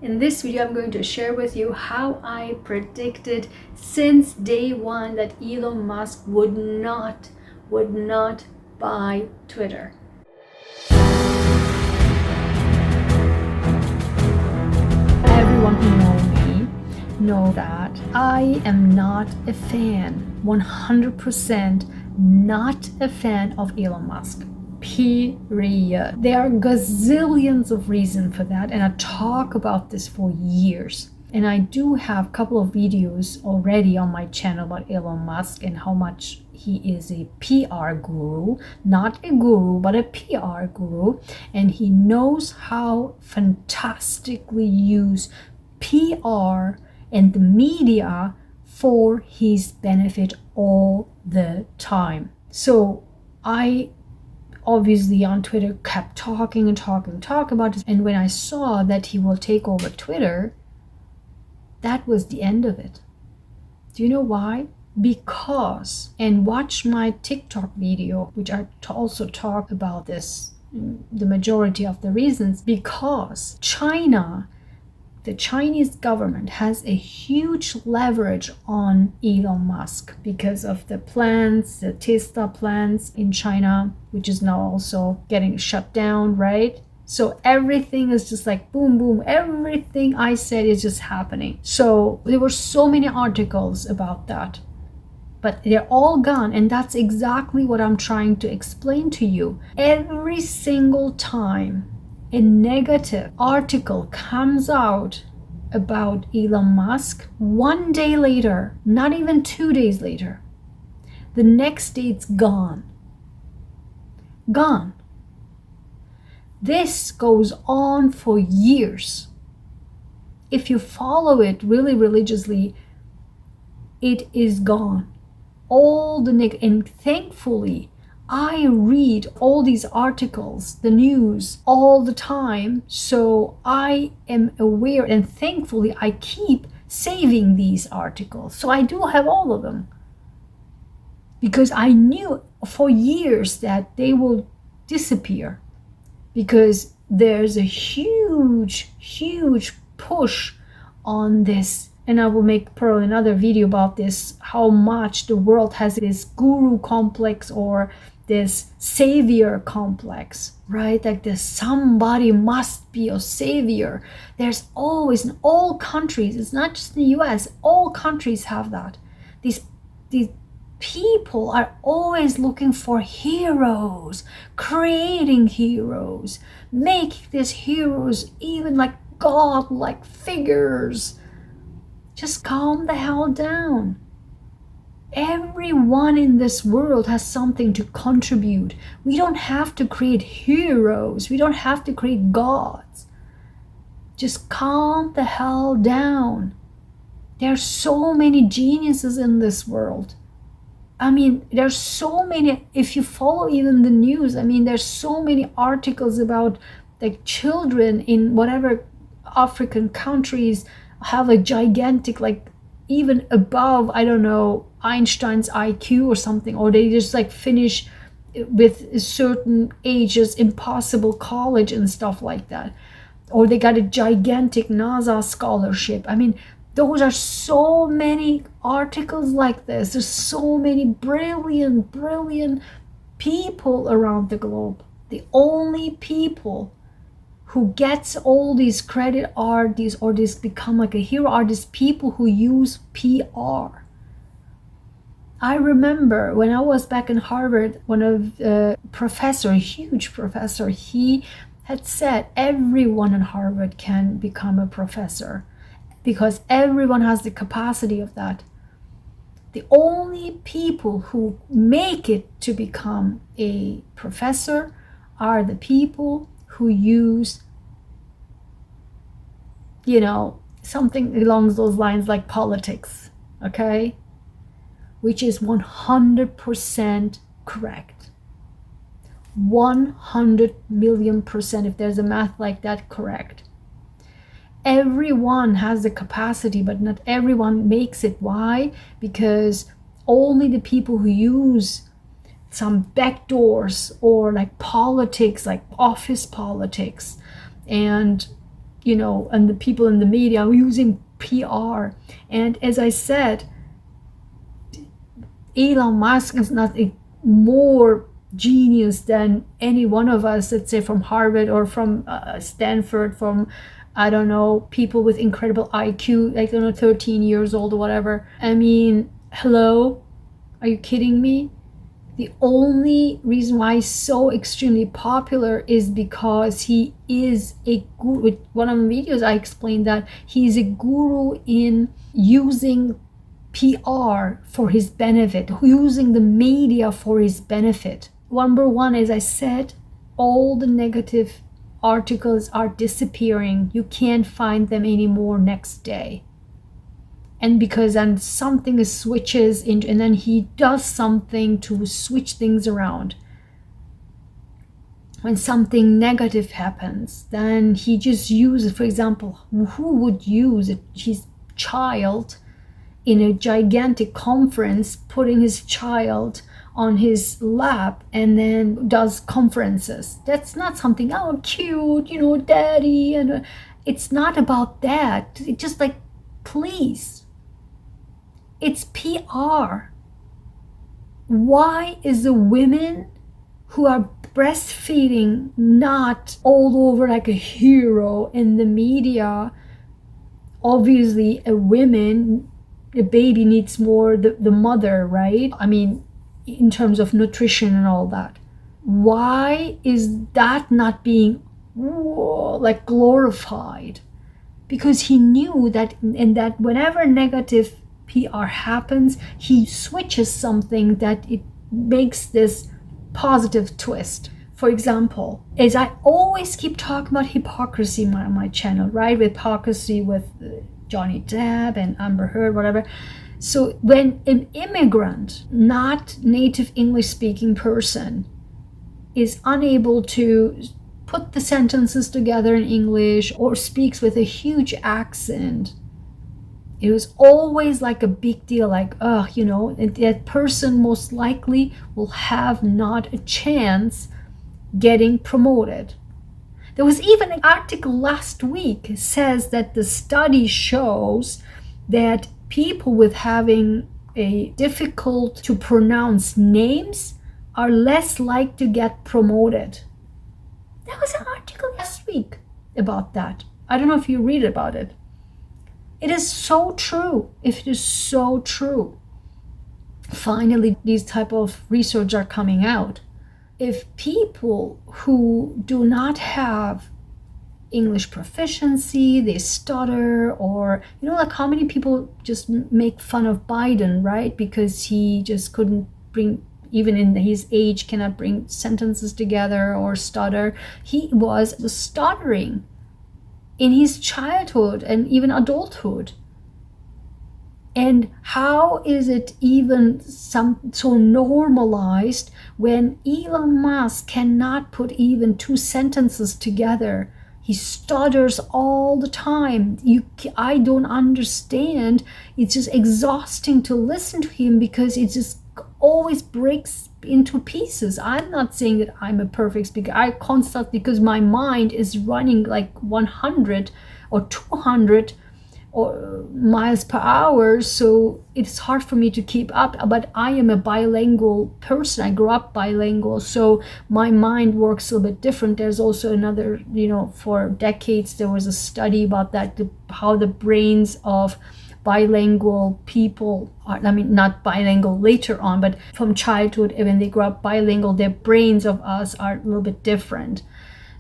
In this video, I'm going to share with you how I predicted since day one that Elon Musk would not buy Twitter. Everyone who knows me know that I am not a fan, 100% not a fan of Elon Musk. Period. There are gazillions of reasons for that, and I talk about this for years. And I do have a couple of videos already on my channel about Elon Musk and how much he is a PR guru, not a guru, but a PR guru. And he knows how fantastically use PR and the media for his benefit all the time. So I obviously on Twitter kept talking about this. And when I saw that he will take over Twitter, that was the end of it. Do you know why? Because, and watch my TikTok video, which I also talk about this, the majority of the reasons, because the Chinese government has a huge leverage on Elon Musk because of the plants, the Tesla plants in China, which is now also getting shut down, right? So everything is just like boom, boom. Everything I said is just happening. So there were so many articles about that, but they're all gone. And that's exactly what I'm trying to explain to you. Every single time a negative article comes out about Elon Musk, one day later, not even 2 days later, the next day it's gone. Gone. This goes on for years. If you follow it really religiously, it is gone. And thankfully, I read all these articles, the news, all the time, so I am aware, and thankfully I keep saving these articles. So I do have all of them, because I knew for years that they will disappear, because there's a huge push on this. And I will make probably another video about this, how much the world has this guru complex or this savior complex, right? Like this somebody must be a savior. There's always, in all countries, it's not just in the US, all countries have that. These people are always looking for heroes, creating heroes, making these heroes even like god-like figures. Just calm the hell down. Everyone in this world has something to contribute. We don't have to create heroes. We don't have to create gods. Just calm the hell down. There are so many geniuses in this world. I mean, there's so many, if you follow even the news, I mean, there's so many articles about like children in whatever African countries have a gigantic, like even above, I don't know, Einstein's IQ or something, or they just like finish with certain ages impossible college and stuff like that, or they got a gigantic NASA scholarship. I mean, those are so many articles like this. There's so many brilliant people around the globe. The only people who gets all these credit are these, or this become like a hero, are these people who use PR. I remember when I was back in Harvard, one of the professor, a huge professor, he had said everyone in Harvard can become a professor because everyone has the capacity of that. The only people who make it to become a professor are the people who use, you know, something along those lines like politics, okay? Which is 100% correct. 100 million %, if there's a math like that, correct. Everyone has the capacity, but not everyone makes it. Why? Because only the people who use some backdoors or like politics, like office politics, and and the people in the media are using PR. And as I said, Elon Musk is not a more genius than any one of us, let's say from Harvard or from Stanford, from, I don't know, people with incredible IQ, like, 13 years old or whatever. I mean, hello? Are you kidding me? The only reason why he's so extremely popular is because he is a guru. With one of the videos, I explained that he's a guru in using PR for his benefit, using the media for his benefit. Number one, as I said, all the negative articles are disappearing. You can't find them anymore next day. And because then something switches into, and then he does something to switch things around. When something negative happens, then he just uses, for example, who would use his child in a gigantic conference, putting his child on his lap and then does conferences? That's not something, oh, cute, daddy. And it's not about that. It's just like, please. It's PR. Why is the women who are breastfeeding not all over like a hero in the media? Obviously, a baby needs more the mother, right? I mean, in terms of nutrition and all that. Why is that not being like glorified? Because he knew that, and that whenever negative PR happens, he switches something that it makes this positive twist. For example, as I always keep talking about hypocrisy on my channel, right? Hypocrisy with Johnny Depp and Amber Heard, whatever. So when an immigrant, not native English speaking person, is unable to put the sentences together in English or speaks with a huge accent, it was always like a big deal, like, that person most likely will have not a chance getting promoted. There was even an article last week says that the study shows that people with having a difficult to pronounce names are less likely to get promoted. There was an article last week about that. I don't know if you read about it. It is so true. It is so true. Finally, these type of research are coming out. If people who do not have English proficiency, they stutter, or, like how many people just make fun of Biden, right? Because he just couldn't bring, even in his age, cannot bring sentences together or stutter. He was stuttering in his childhood and even adulthood. And how is it even so normalized when Elon Musk cannot put even two sentences together? He stutters all the time. I don't understand. It's just exhausting to listen to him because it just always breaks into pieces. I'm not saying that I'm a perfect speaker. I constantly, because my mind is running like 100 or 200 or miles per hour, so it's hard for me to keep up. But I am a bilingual person. I grew up bilingual, so my mind works a little bit different. There's also another, for decades there was a study about that, how the brains of bilingual people are, not bilingual later on, but from childhood, when they grow up bilingual, their brains of us are a little bit different.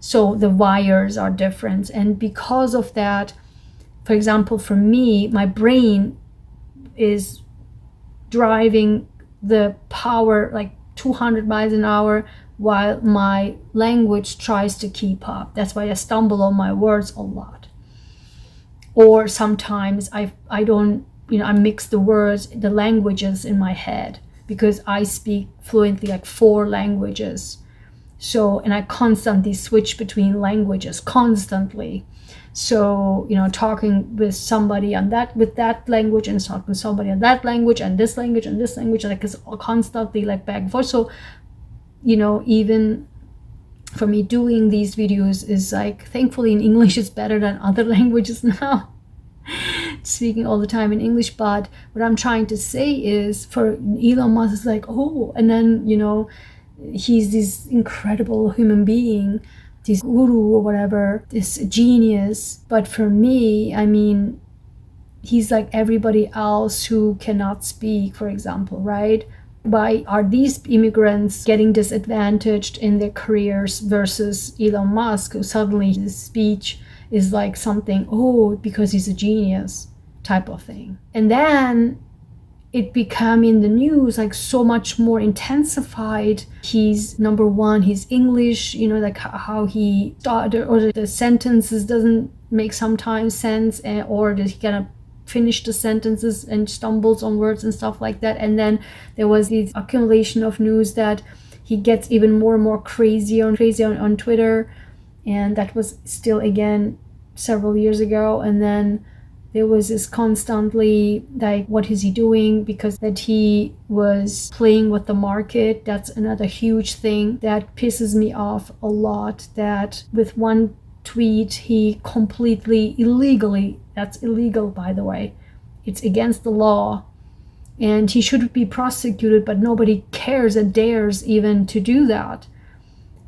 So the wires are different. And because of that, for example, for me, my brain is driving the power like 200 miles an hour while my language tries to keep up. That's why I stumble on my words a lot. Or sometimes I don't, I mix the words, the languages in my head, because I speak fluently like 4 languages. So, and I constantly switch between languages, constantly. So, talking with somebody on that, with that language, and talking with somebody on that language, and this language, and this language, like it's constantly like back and forth. So, even for me doing these videos is like, thankfully in English it's better than other languages now. Speaking all the time in English, but what I'm trying to say is, for Elon Musk is like, oh, and then, you know, he's this incredible human being, this guru or whatever, this genius. But for me, I mean, he's like everybody else who cannot speak, for example, right? Why are these immigrants getting disadvantaged in their careers versus Elon Musk, who suddenly his speech is like something, oh, because he's a genius type of thing. And then it became in the news like so much more intensified. He's number one, his English, you know, like how he started, or the sentences doesn't make sometimes sense, or that he kind of finish the sentences and stumbles on words and stuff like that. And then there was this accumulation of news that he gets even more and more crazy on Twitter, and that was still again several years ago. And then there was this constantly like, what is he doing? Because that he was playing with the market. That's another huge thing that pisses me off a lot, that with one tweet he completely illegally, that's illegal by the way, it's against the law, and he should be prosecuted, but nobody cares and dares even to do that,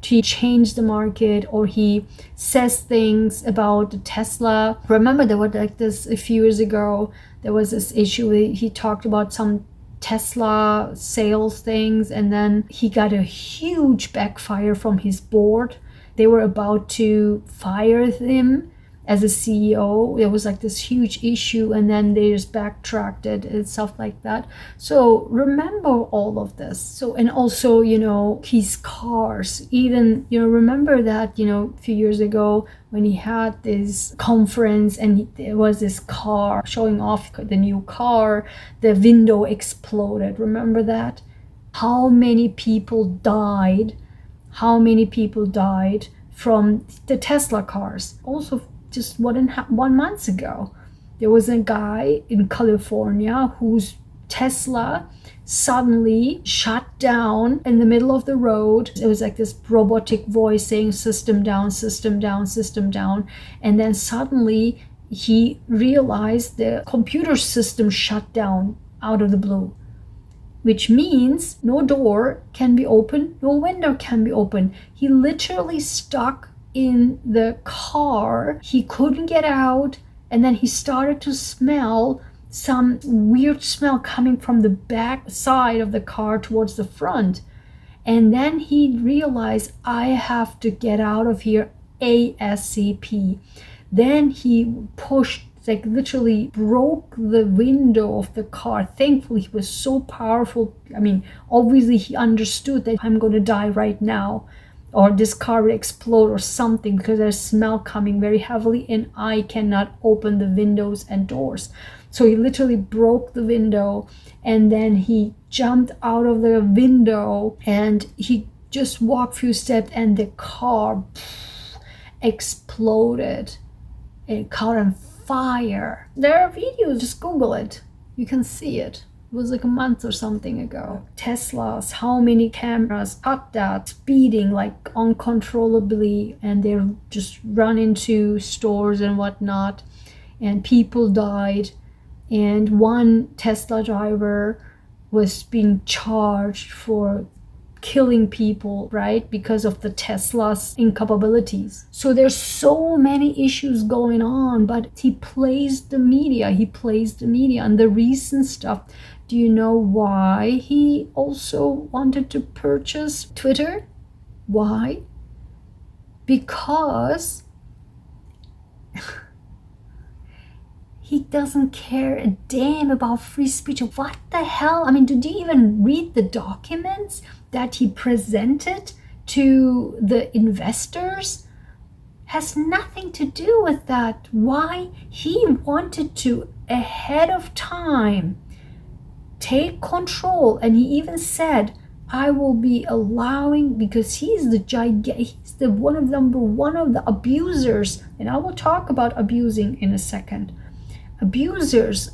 to change the market. Or he says things about Tesla. Remember, there was like this a few years ago, there was this issue where he talked about some Tesla sales things, and then he got a huge backfire from his board. They were about to fire him as a CEO. There was like this huge issue, and then they just backtracked it and stuff like that. So remember all of this. So, and also, you know, his cars, even, you know, remember that, you know, a few years ago when he had this conference and there was this car showing off the new car, the window exploded. Remember that? How many people died? How many people died from the Tesla cars? Also, just 1 month ago, there was a guy in California whose Tesla suddenly shut down in the middle of the road. It was like this robotic voice saying system down, system down, system down. And then suddenly he realized the computer system shut down out of the blue, which means no door can be open, no window can be open. He literally stuck in the car. He couldn't get out, and then he started to smell some weird smell coming from the back side of the car towards the front. And then he realized, I have to get out of here ASAP. Then he pushed, like literally broke the window of the car. Thankfully, he was so powerful. I mean, obviously he understood that I'm going to die right now, or this car will explode or something, because there's smell coming very heavily and I cannot open the windows and doors. So he literally broke the window, and then he jumped out of the window and he just walked a few steps and the car exploded. It caught on fire. There are videos, just Google it. You can see it. It was like a month or something ago. Teslas, how many cameras caught that, speeding like uncontrollably, and they just run into stores and whatnot, and people died. And one Tesla driver was being charged for killing people, right, because of the Tesla's incapabilities. So there's so many issues going on, but he plays the media and the recent stuff. Do you know why he also wanted to purchase Twitter? Why? Because he doesn't care a damn about free speech. What the hell? I mean, did you even read the documents that he presented to the investors? Has nothing to do with that. Why? He wanted to, ahead of time, take control. And he even said, I will be allowing, because he's the number one of the abusers, and I will talk about abusing in a second, abusers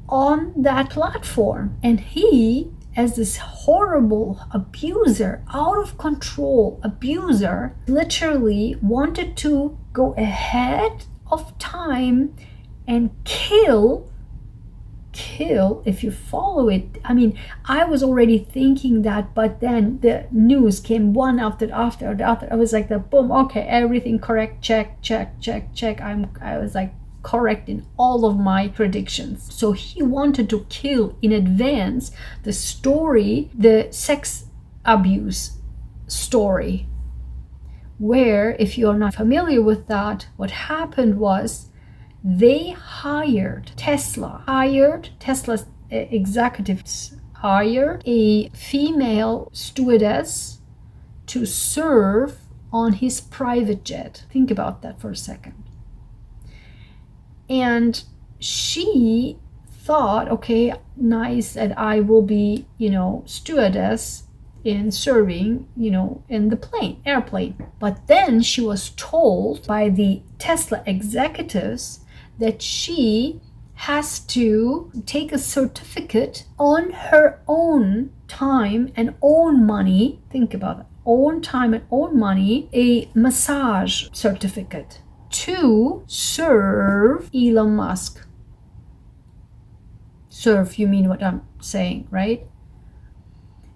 on that platform. And he as this horrible abuser, out of control abuser, literally wanted to go ahead of time and kill, if you follow it. I mean, I was already thinking that, but then the news came one after the other. I was like, boom, okay, everything correct, check. I was like correct in all of my predictions. So he wanted to kill in advance the sex abuse story, where, if you're not familiar with that, what happened was Tesla's executives hired a female stewardess to serve on his private jet. Think about that for a second. And she thought, okay, nice, that I will be, stewardess in serving, in the airplane. But then she was told by the Tesla executives that she has to take a certificate on her own time and own money. Think about it. Own time and own money, a massage certificate to serve Elon Musk. Serve, you mean what I'm saying, right?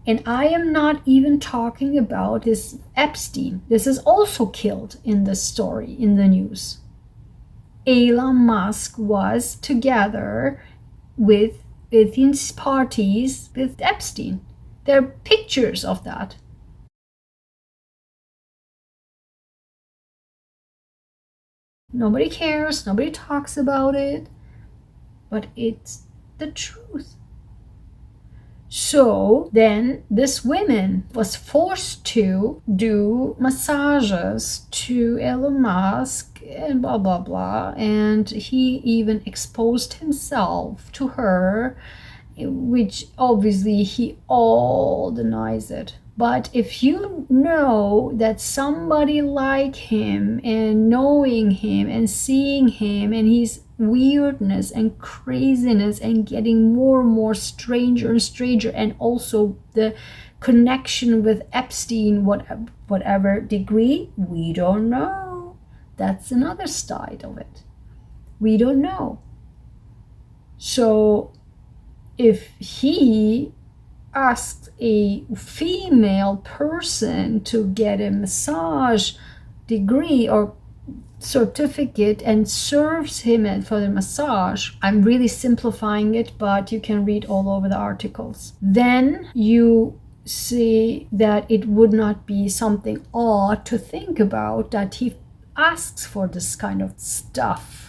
And I am not even talking about this Epstein. This is also killed in the story, in the news. Elon Musk was together with these parties with Epstein. There are pictures of that. Nobody cares, nobody talks about it, but it's the truth. So then this woman was forced to do massages to Elon Musk and blah, blah, blah. And he even exposed himself to her, which obviously he all denies it. But if you know that somebody like him, and knowing him and seeing him and his weirdness and craziness, and getting more and more stranger and stranger, and also the connection with Epstein, whatever degree, we don't know. That's another side of it. We don't know. So if he asked a female person to get a massage degree or certificate and serves him for the massage, I'm really simplifying it, but you can read all over the articles, then you see that it would not be something odd to think about that he asks for this kind of stuff.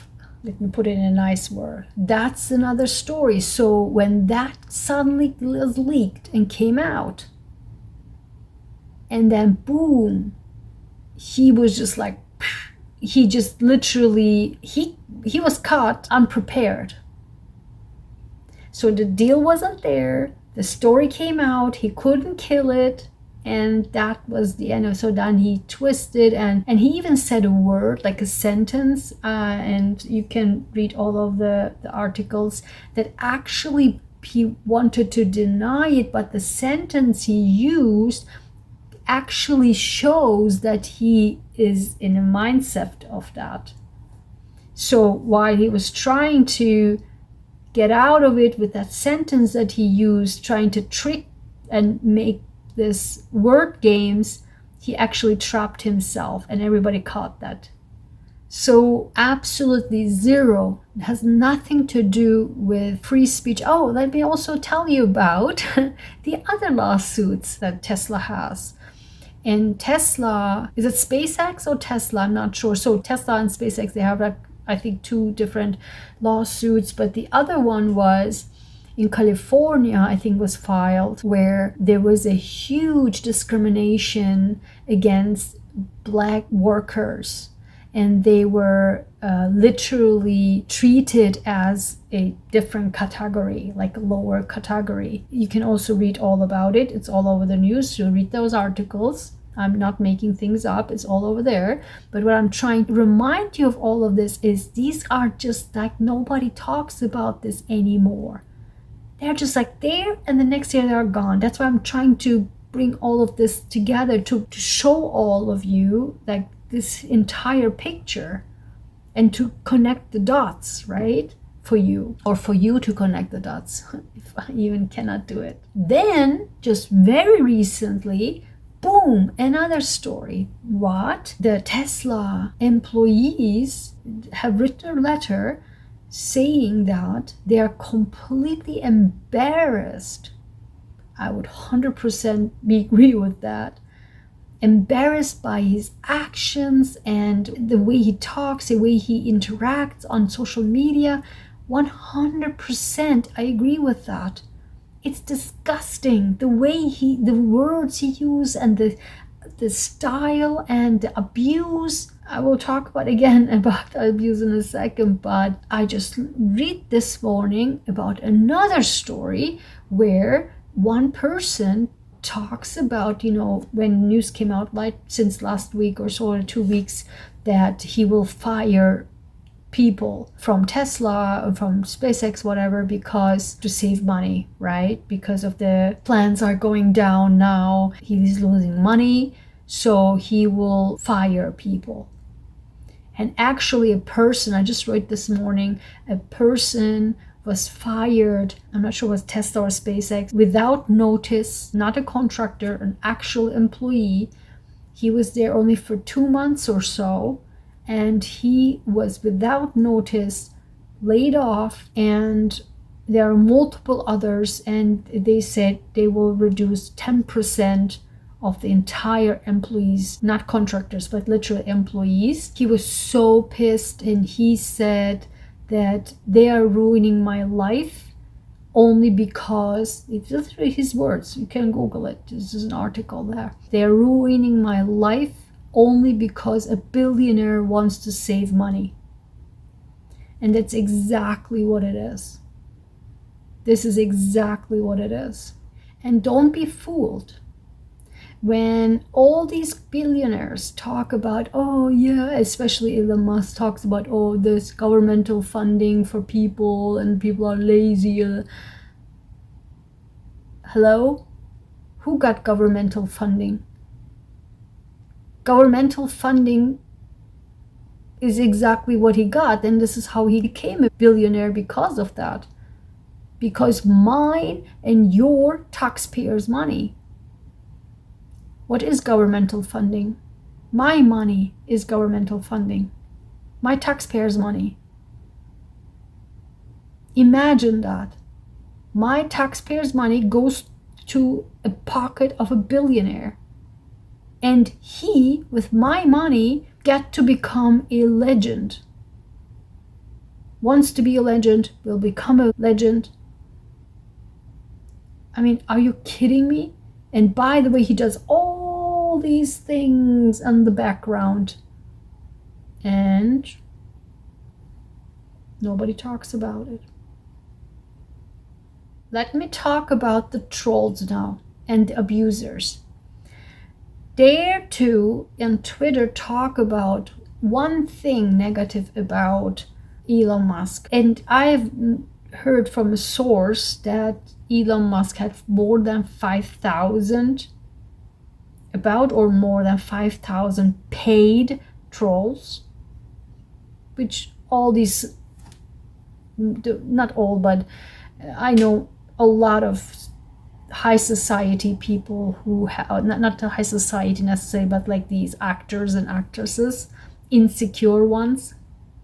Let me put it in a nice word. That's another story. So when that suddenly was leaked and came out, and then boom, he was just like, he just literally, he was caught unprepared. So the deal wasn't there. The story came out. He couldn't kill it. And that was the end. So then he twisted, and he even said a word, like a sentence, and you can read all of the articles, that actually he wanted to deny it, but the sentence he used actually shows that he is in a mindset of that. So while he was trying to get out of it with that sentence that he used, trying to trick and make this word games, he actually trapped himself, and everybody caught that. So absolutely zero. It has nothing to do with free speech. Oh, let me also tell you about the other lawsuits that Tesla has. And Tesla, is it SpaceX or Tesla? I'm not sure. So Tesla and SpaceX, they have, I think, two different lawsuits, but the other one was in California, I think, was filed, where there was a huge discrimination against Black workers, and they were literally treated as a different category, like a lower category. You can also read all about it. It's all over the news. So read those articles. I'm not making things up. It's all over there. But what I'm trying to remind you of all of this is these are just like, nobody talks about this anymore. They're just like there, and the next year they're gone. That's why I'm trying to bring all of this together to show all of you like this entire picture and to connect the dots, right? For you, or for you to connect the dots, if I even cannot do it. Then, just very recently, boom, another story. What? The Tesla employees have written a letter saying that they are completely embarrassed. I would 100% agree with that. Embarrassed by his actions and the way he talks, the way he interacts on social media. 100% I agree with that. It's disgusting the way the words he uses and the style and the abuse. I will talk again about abuse in a second, but I just read this morning about another story where one person talks about, when news came out like since last week or so, or 2 weeks, that he will fire people from Tesla or from SpaceX, whatever, because to save money, right? Because of the plans are going down now. He's losing money, so he will fire people. And actually a person, I just read this morning, a person was fired, I'm not sure it was Tesla or SpaceX, without notice, not a contractor, an actual employee. He was there only for 2 months or so, and he was without notice laid off, and there are multiple others, and they said they will reduce 10% of the entire employees, not contractors, but literal employees. He was so pissed, and he said that they are ruining my life only because, it's literally his words, you can Google it, this is an article there. They are ruining my life only because a billionaire wants to save money. And that's exactly what it is. This is exactly what it is. And don't be fooled. When all these billionaires talk about, oh yeah, especially Elon Musk talks about, oh, there's governmental funding for people and people are lazy. Hello? Who got governmental funding? Governmental funding is exactly what he got, and this is how he became a billionaire because of that. Because mine and your taxpayers' money. What is governmental funding? My money is governmental funding. My taxpayers' money. Imagine that. My taxpayers' money goes to a pocket of a billionaire. And he, with my money, get to become a legend. Wants to be a legend, will become a legend. I mean, are you kidding me? And by the way, he does all these things in the background. And nobody talks about it. Let me talk about the trolls now and the abusers. Dare to, on Twitter, talk about one thing negative about Elon Musk. And I've heard from a source that Elon Musk had more than 5,000, or more than 5,000 paid trolls, which all these, not all, but I know a lot of high society people who have, not the high society necessarily, but like these actors and actresses, insecure ones,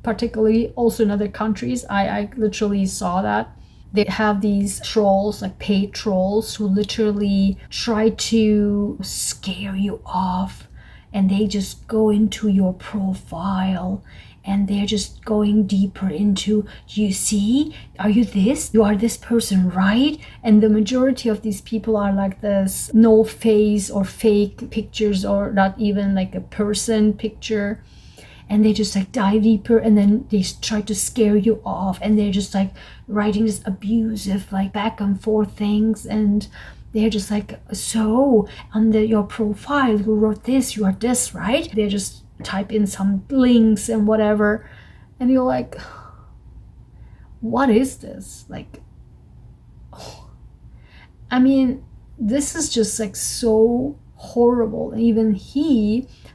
particularly also in other countries. I literally saw that. They have these trolls, like paid trolls, who literally try to scare you off, and they just go into your profile and they're just going deeper into, you see, are you this? You are this person, right? And the majority of these people are like this no face or fake pictures, or not even like a person picture. And they just like dive deeper, and then they try to scare you off, and they're just like writing this abusive like back and forth things, and they're just like, so under your profile you wrote this, you are this, right? They just type in some links and whatever, and you're like, what is this? Like, I mean, this is just like so horrible. And even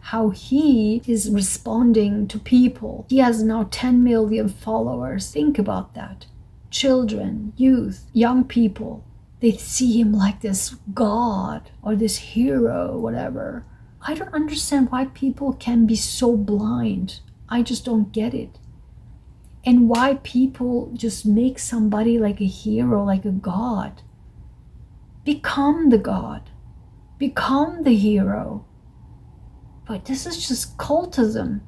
how he is responding to people. He has now 10 million followers. Think about that. Children, youth, young people, they see him like this god or this hero, whatever. I don't understand why people can be so blind. I just don't get it. And why people just make somebody like a hero, like a god. Become the god. Become the hero. But this is just cultism.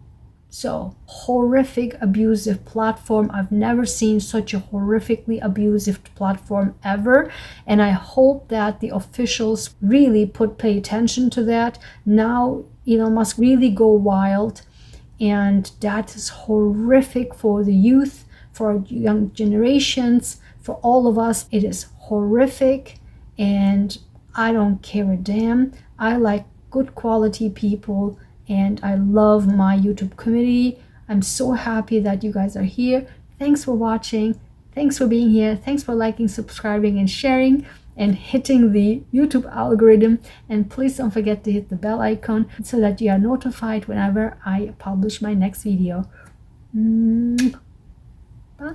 So, horrific, abusive platform. I've never seen such a horrifically abusive platform ever. And I hope that the officials really pay attention to that. Now, Elon Musk really go wild. And that is horrific for the youth, for young generations, for all of us. It is horrific. And I don't care a damn. I like good quality people. And I love my YouTube community. I'm so happy that you guys are here. Thanks for watching. Thanks for being here. Thanks for liking, subscribing, and sharing, and hitting the YouTube algorithm. And please don't forget to hit the bell icon so that you are notified whenever I publish my next video. Bye.